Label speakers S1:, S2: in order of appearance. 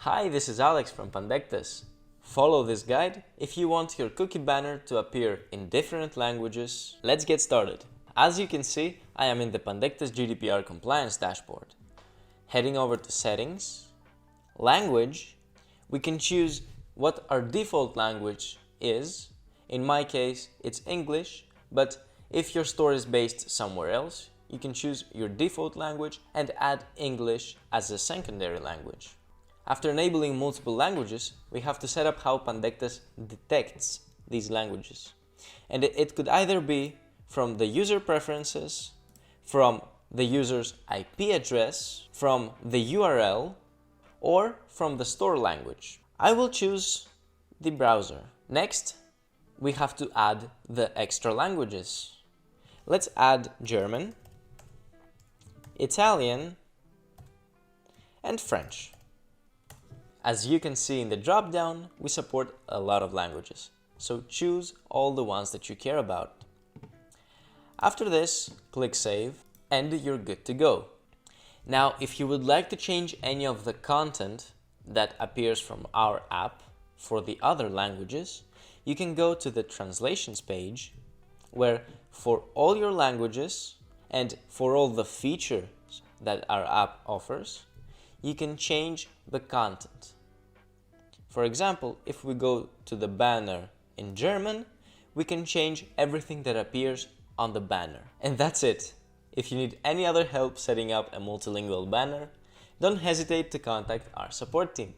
S1: Hi, this is Alex from Pandectes. Follow this guide if you want your cookie banner to appear in different languages. Let's get started. As you can see, I am in the Pandectes GDPR compliance dashboard. Heading over to Settings, Language, we can choose what our default language is. In my case, it's English, but if your store is based somewhere else, you can choose your default language and add English as a secondary language. After enabling multiple languages, we have to set up how Pandectes detects these languages. And it could either be from the user preferences, from the user's IP address, from the URL, or from the store language. I will choose the browser. Next, we have to add the extra languages. Let's add German, Italian, and French. As you can see in the drop-down, we support a lot of languages, so choose all the ones that you care about. After this, click Save, and you're good to go. Now, if you would like to change any of the content that appears from our app for the other languages, you can go to the Translations page, where for all your languages and for all the features that our app offers, you can change the content. For example, if we go to the banner in German, we can change everything that appears on the banner. And that's it. If you need any other help setting up a multilingual banner, don't hesitate to contact our support team.